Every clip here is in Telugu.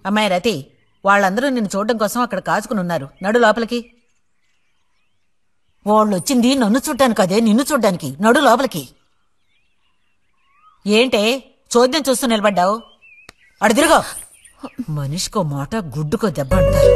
అమ్మాయి రతి, వాళ్ళందరూ నిన్ను చూడడం కోసం అక్కడ కాచుకుని ఉన్నారు. నడు లోపలికి. వాళ్ళు వచ్చింది నన్ను చూడ్డానికి అదే, నిన్ను చూడ్డానికి. నడు లోపలికి. ఏంటే చోద్యం చూస్తూ నిలబడ్డావు? అడు తిరుగో. మనిషికో మాట గుడ్డుకో దెబ్బ అంటారు.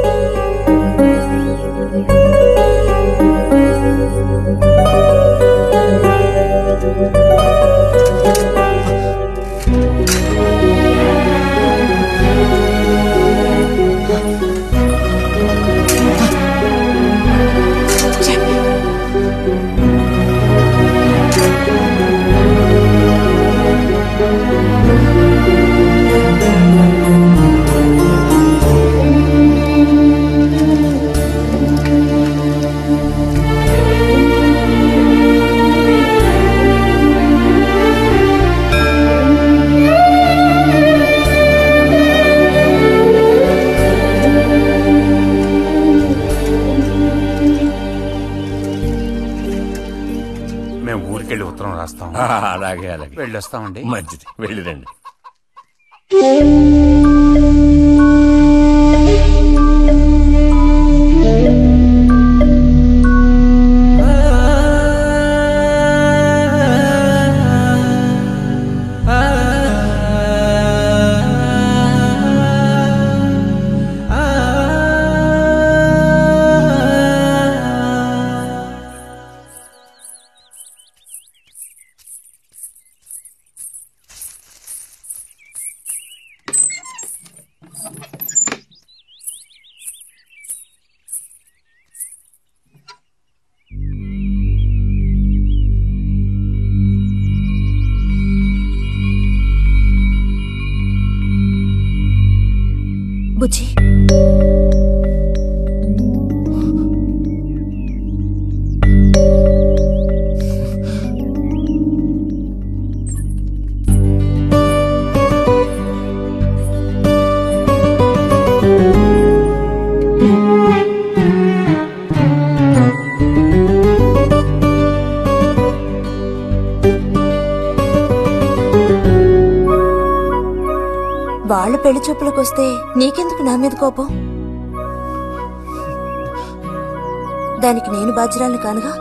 అలాగే అలాగే వెళ్ళొస్తామండి. మంచిది, వెళ్ళిరండి. బుజ్జి, వాళ్ళ పెళ్లి చూపులకొస్తే నీకెందుకు నా మీద కోపం? దానికి నేను బాధ్యురాలు కానుగా.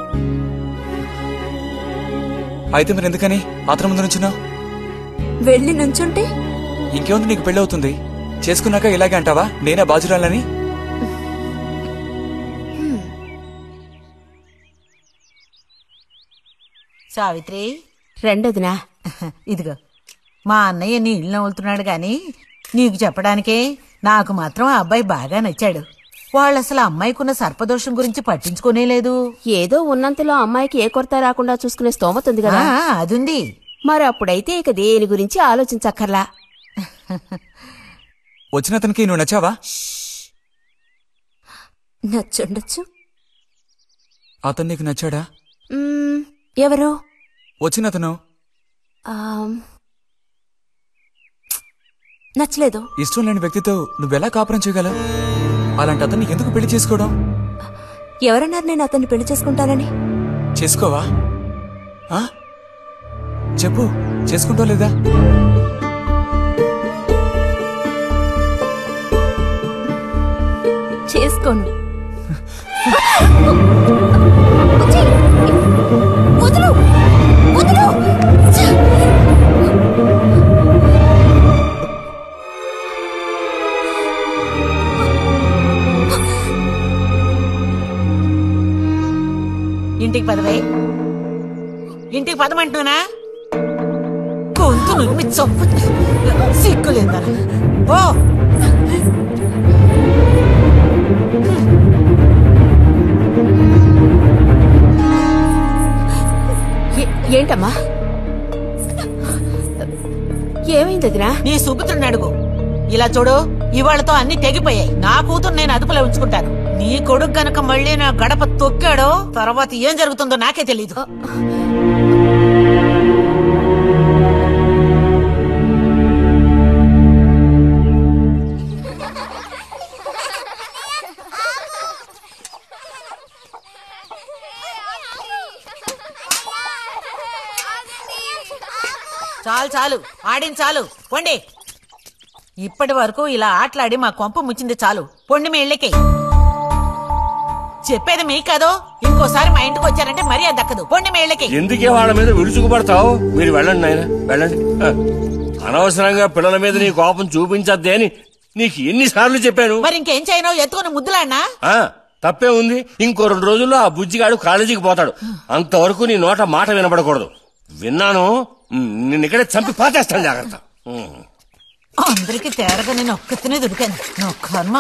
అయితే మరి ఎందుకని అతని ముందు నుంచున్నావు? వెళ్ళి నుంచుంటే ఇంకేముంది, నీకు పెళ్లి అవుతుంది. చేసుకున్నాక ఇలాగే అంటావా నేనే బాధ్యురాలని? సావిత్రి, రెండోదినా. ఇదిగో మా అన్నయ్య నీ ఇళ్ళు నవ్వులుతున్నాడు గాని నీకు చెప్పడానికే. నాకు మాత్రం ఆ అబ్బాయి బాగా నచ్చాడు. వాళ్ళసలు అమ్మాయికున్న సర్పదోషం గురించి పట్టించుకోనే లేదు. ఏదో ఉన్నంతలో అమ్మాయికి ఏ కొరత రాకుండా చూసుకునే స్తోమత ఉంది కదా. అదుంది. మరి అప్పుడైతే ఇక దేని గురించి ఆలోచించక్కర్లా. వచ్చిన అతనికి నువ్వు నచ్చావా? నచ్చుండొచ్చు. అతను నీకు నచ్చాడా? ఎవరు? వచ్చినతను. నచ్చలేదు. ఇష్టం లేని వ్యక్తితో నువ్వెలా కాపురం చేయగలవు? అలాంటి అతన్ని ఎందుకు పెళ్లి చేసుకోవడం? ఎవరన్నారు నేను అతన్ని పెళ్లి చేసుకుంటానని? చేసుకోవా? చెప్పు, చేసుకుంటావు లేదా? చేసుకోండి. ఇంటికి పదవే. ఇంటికి పదమంటున్నానా? గొంతు నువ్వు చంపు. సిగ్గులేదా? ఓ ఏంటమ్మా ఏమైంది వదినా? నీ సుపుత్రుని అడుగు. ఇలా చూడు, ఇవాళతో అన్ని తెగిపోయాయి. నా కూతురు నేను అదుపులో ఉంచుకుంటాను. నీ కొడుకు గనక మళ్ళీ నా గడప తొక్కాడో తర్వాత ఏం జరుగుతుందో నాకే తెలీదు. చాలు చాలు, ఆడిన చాలు, పొండి. ఇప్పటి వరకు ఇలా ఆటలాడి మా కొంప ముచ్చింది చాలు. పొండి మీ ఇళ్ళకి. చెప్పేది మీ కాదో, ఇంకోసారి మా ఇంటికి వచ్చారంటే మరీ అది దక్కదు. పొండి మీ ఇళ్ళకి. ఎందుకే వాళ్ళ మీద విరుచుకుపడతావు? మీరు వెళ్ళండి నాయన, వెళ్ళండి. అనవసరంగా పిల్లల మీద నీ కోపం చూపించద్దే అని నీకు ఎన్నిసార్లు చెప్పాను. మరి ఇంకేం చేయను? ఎత్తుకుని ముద్దులాడినా? తప్పే ఉంది. ఇంకో 2 రోజుల్లో ఆ బుజ్జిగాడు కాలేజీకి పోతాడు. అంతవరకు నీ నోట మాట వినపడకూడదు. విన్నాను, నిన్ను ఇక్కడే చంపి పాతేస్తాను. జాగ్రత్త. అందరికి తేరగా నేను ఒక్కతినే దొరికాను. నా కర్మ.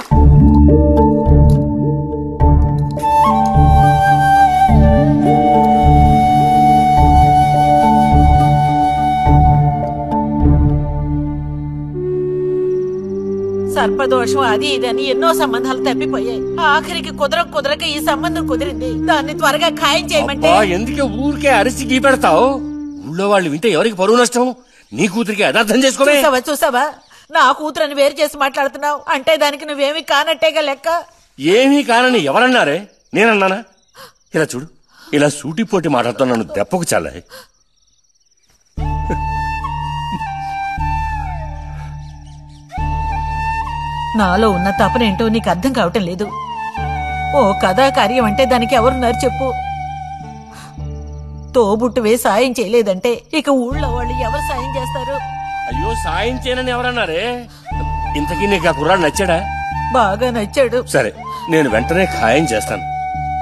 సర్పదోషం అది ఇదని ఎన్నో సంబంధాలు తప్పిపోయాయి. ఆఖరికి కుదరక ఈ సంబంధం కుదిరింది. దాన్ని త్వరగా ఖాయం చేయమంటే. ఎందుకే ఊరికే అరిసి గీపెడతావు? ఊళ్ళో వాళ్ళు వింటే ఎవరికి పరువు నష్టం? నీ కూతురికి అదర్థం చేసుకోవే. చూసావా, నా కూతురని వేరు చేసి మాట్లాడుతున్నావు. అంటే దానికి నువ్వేమీ కానట్టేగా లెక్క. ఏమీ కానని ఎవరన్నారే? నేనన్నానా? ఇలా చూడు, ఇలా సూటిపోటి మాటలతో నన్ను దెప్పకు చాలే. నాలో ఉన్న తపనేంటో నీకు అర్థం కావటం లేదు. ఓ కథా కార్యం అంటే దానికి ఎవరున్నారు చెప్పు? తోబుట్టువే సాయం చేయలేదంటే ఇక ఊళ్ళో వాళ్ళు ఎవరు సాయం చేస్తారు? అయ్యో, సాయం చేయనని ఎవరన్నారే? ఇంతకీ నీకు ఆ కుర్రాడు నచ్చాడా? బాగా నచ్చాడు. సరే, నేను వెంటనే ఖాయం చేస్తాను.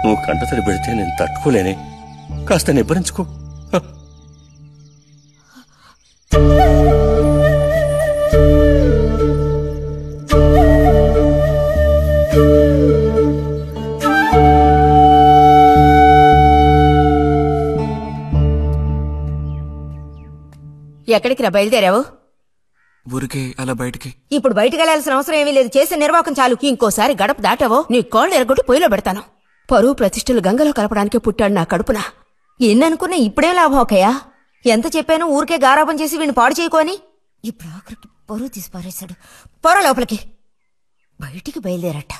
నువ్వు కంటతడి పెడితే నేను తట్టుకోలేనే. కాస్త నిబ్బరించుకో. ఎక్కడికి రా బయలుదేరావు? ఊరికే అలా బయటికి. ఇప్పుడు బయటికి వెళ్లాల్సిన అవసరం ఏమీ లేదు. చేసే నిర్వాహకం చాలు. ఇంకోసారి గడప దాటావో నీ కాళ్ళు ఎరగొట్టి పొయ్యిలో పెడతాను. పరువు ప్రతిష్టలు గంగలో కలపడానికే పుట్టాడు నా కడుపున. ఎన్ననుకున్నా ఇప్పుడే లాభం ఒకయా? ఎంత చెప్పాను ఊరికే గారాపం చేసి వీడిని పాడు చేయకోని. ఇప్పుడు ఆఖరికి పరువు తీసి పారేశాడు. పొర లోపలికి. బయటికి బయలుదేరట.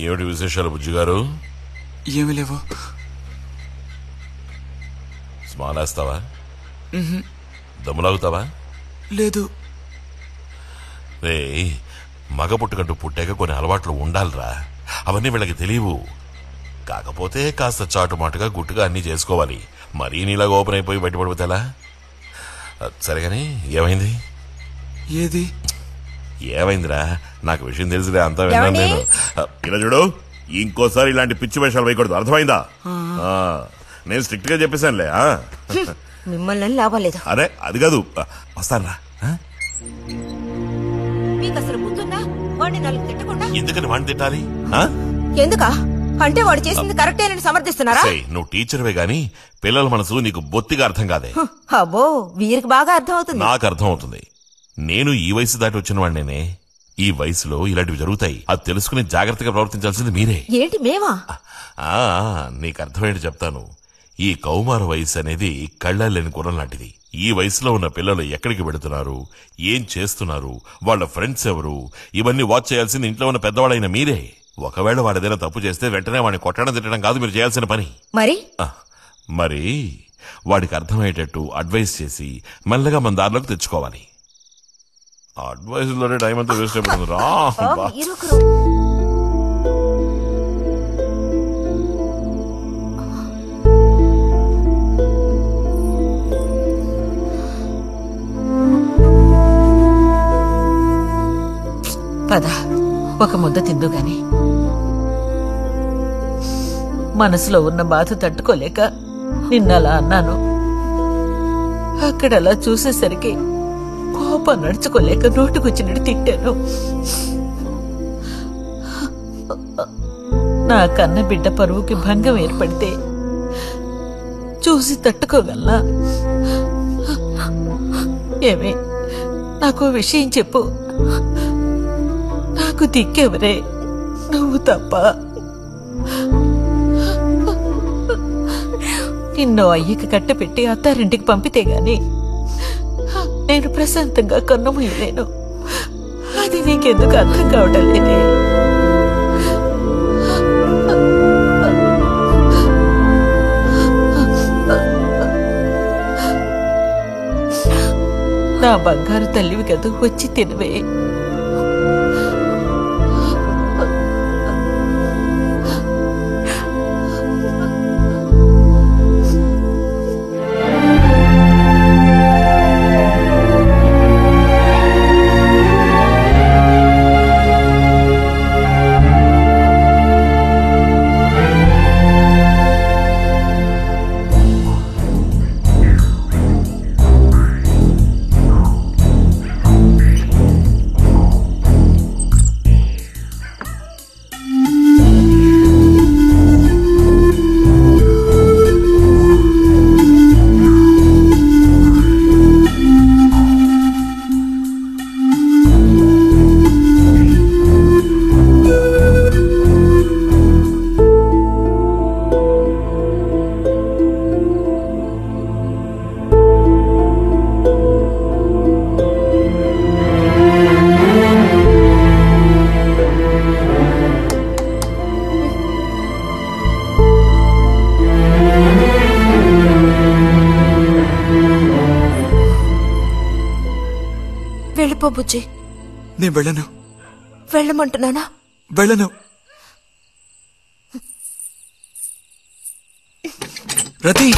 ఏమిటి విశేషాలు బుజ్జిగారు? ఏమీ లేవు. స్మానేస్తావా? దమ్ములాగుతావా? లేదు. రే, మగ పుట్టుకంటూ పుట్టాక కొన్ని అలవాట్లు ఉండాలిరా. అవన్నీ వీళ్ళకి తెలియవు. కాకపోతే కాస్త చాటుమాటుగా గుట్టుగా అన్నీ చేసుకోవాలి. మరీ నీలాగా ఓపెన్ అయిపోయి బయటపడిపోతే ఎలా? సరేగాని ఏమైంది? ఏది ఏమైందిరా? నాకు విషయం తెలిసిదే, అంతా విన్నాను నేను. ఇలా చూడు, ఇంకోసారి ఇలాంటి పిచ్చి వేషాలు వేయకూడదు, అర్థమైందా? నేను స్ట్రిక్ట్ గా చెప్పేశానులే. మిమ్మల్ని లాభం లేదు. అరే అది కాదు, వస్తానరా. మీకు అసలు బుద్ధుందా? వాడిని నలుగు తిట్టకుండా ఎందుకని వాడిని తిట్టాలి? ఎందుకా? అంటే వాడు చేసింది కరెక్టేనని సమర్థిస్తున్నారా? నువ్వు టీచర్వే గాని పిల్లల మనసు నీకు బొత్తిగా అర్థం కాదే. అబ్బో, వీరికి బాగా అర్థం అవుతుంది. నాకు అర్థం అవుతుంది. నేను ఈ వయసు దాటి వచ్చిన వాడినేనే. ఈ వయసులో ఇలాంటివి జరుగుతాయి. అది తెలుసుకుని జాగ్రత్తగా ప్రవర్తించాల్సింది మీరే. ఏంటి మేమా? నీకు అర్థమేంటి చెప్తాను. ఈ కౌమార వయసు అనేది కళ్ళలేని గుర్రం లాంటిది. ఈ వయసులో ఉన్న పిల్లలు ఎక్కడికి వెళుతున్నారు, ఏం చేస్తున్నారు, వాళ్ళ ఫ్రెండ్స్ ఎవరు, ఇవన్నీ వాచ్ చేయాల్సింది ఇంట్లో ఉన్న పెద్దవాడైన మీరే. ఒకవేళ వాడేదైనా తప్పు చేస్తే వెంటనే వాడిని కొట్టడం తిట్టడం కాదు మీరు చేయాల్సిన పని. మరి వాడికి అర్థమయ్యేటట్టు అడ్వైస్ చేసి మెల్లగా మన దారిలోకి తెచ్చుకోవాలి. అడ్వైస్ లోనే టైం అంతా వేస్ట్ అయిపోతుంది రా. పద ఒక ముద్ద తిందు గాని. మనసులో ఉన్న బాధ తట్టుకోలేక నిన్నలా అన్నాను. అక్కడలా చూసేసరికి కోపం నడుచుకోలేక నోటుకొచ్చినట్టు తిట్టాను. నా కన్న బిడ్డ పరువుకి భంగం ఏర్పడితే చూసి తట్టుకోగలనా? ఏమే నాకు విషయం చెప్పు. నాకు దిక్కెవరే? నువ్వు తప్ప. నిన్నో అయ్యకి కట్టపెట్టి అత్తారింటికి పంపితే గాని నేను ప్రశాంతంగా కన్నుమూయలేను. అది నీకెందుకు అర్థం కావటం లేదే? నా బంగారు తల్లివి కదూ, వచ్చి తినవే. వెళ్ళిపో బుజ్జి. నేను వెళ్ళను. వెళ్ళమంటున్నానా? వెళ్ళను. రతి